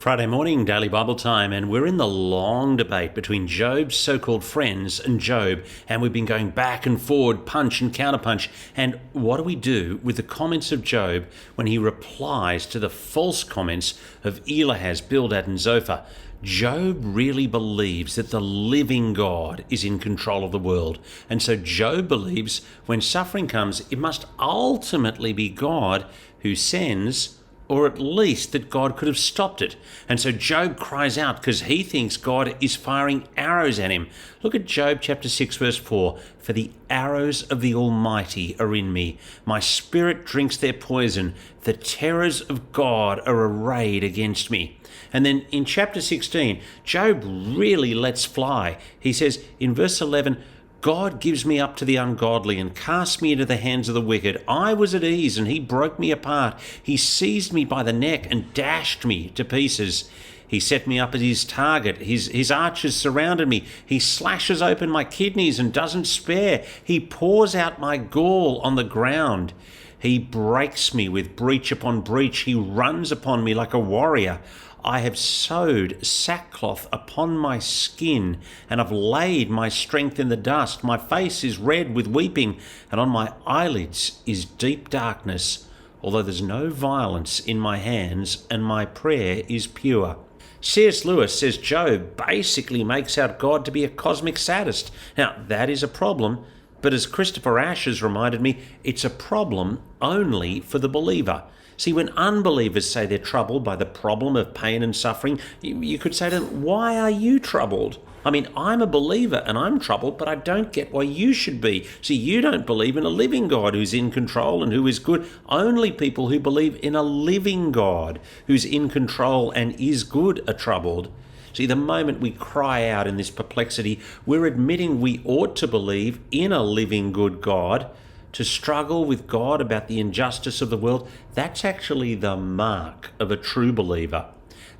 Friday morning, Daily Bible Time, and we're in the long debate between Job's so-called friends and Job, and we've been going back and forward, punch and counterpunch. And what do we do with the comments of Job when he replies to the false comments of Elihaz, Bildad, and Zophar? Job really believes that the living God is in control of the world. And so Job believes when suffering comes, it must ultimately be God who sends, or at least that God could have stopped it. And so Job cries out because he thinks God is firing arrows at him. Look at Job chapter 6 verse 4. For the arrows of the Almighty are in me. My spirit drinks their poison. The terrors of God are arrayed against me. And then in chapter 16, Job really lets fly. He says in verse 11, God gives me up to the ungodly and casts me into the hands of the wicked. I was at ease and he broke me apart. He seized me by the neck and dashed me to pieces. He set me up as his target. His archers surrounded me. He slashes open my kidneys and doesn't spare. He pours out my gall on the ground. He breaks me with breach upon breach. He runs upon me like a warrior. I have sewed sackcloth upon my skin and have laid my strength in the dust. My face is red with weeping, and on my eyelids is deep darkness, although there's no violence in my hands, and my prayer is pure. C.S. Lewis says Job basically makes out God to be a cosmic sadist. Now, that is a problem, but as Christopher Ash has reminded me, it's a problem only for the believer. See, when unbelievers say they're troubled by the problem of pain and suffering, you could say to them, why are you troubled? I mean, I'm a believer and I'm troubled, but I don't get why you should be. See, you don't believe in a living God who's in control and who is good. Only people who believe in a living God who's in control and is good are troubled. See, the moment we cry out in this perplexity, we're admitting we ought to believe in a living good God. To struggle with God about the injustice of the world, that's actually the mark of a true believer.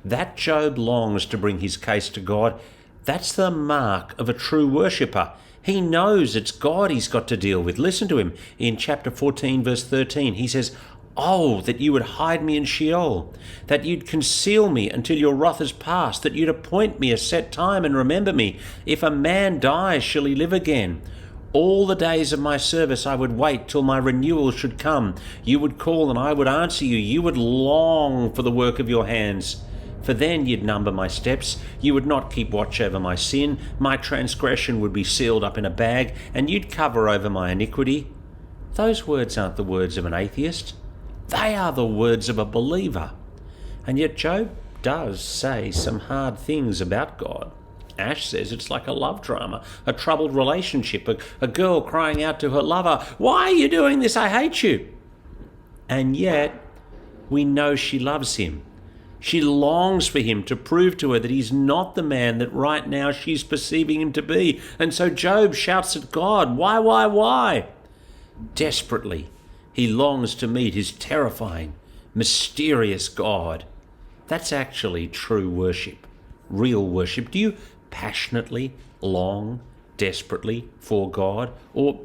That Job longs to bring his case to God, that's the mark of a true worshipper. He knows it's God he's got to deal with. Listen to him in chapter 14, verse 13. He says, "Oh, that you would hide me in Sheol, that you'd conceal me until your wrath is past, that you'd appoint me a set time and remember me. If a man dies, shall he live again? All the days of my service I would wait till my renewal should come. You would call and I would answer you. You would long for the work of your hands. For then you'd number my steps. You would not keep watch over my sin. My transgression would be sealed up in a bag, and you'd cover over my iniquity." Those words aren't the words of an atheist. They are the words of a believer. And yet Job does say some hard things about God. Ash says it's like a love drama, a troubled relationship, a girl crying out to her lover, "Why are you doing this? I hate you." And yet, we know she loves him. She longs for him to prove to her that he's not the man that right now she's perceiving him to be. And so Job shouts at God, why? Desperately, he longs to meet his terrifying, mysterious God. That's actually true worship, real worship. Do you passionately long desperately for God, or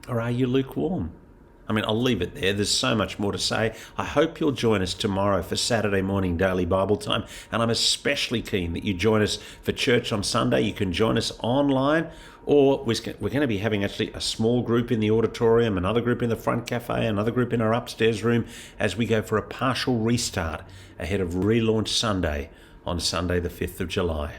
are you lukewarm? I mean, I'll leave it there. There's so much more to say. I hope you'll join us tomorrow for Saturday morning Daily Bible Time, and I'm especially keen that you join us for church on Sunday. You can join us online, or we're going to be having actually a small group in the auditorium, another group in the front cafe, another group in our upstairs room as we go for a partial restart ahead of Relaunch Sunday on Sunday the 5th of July.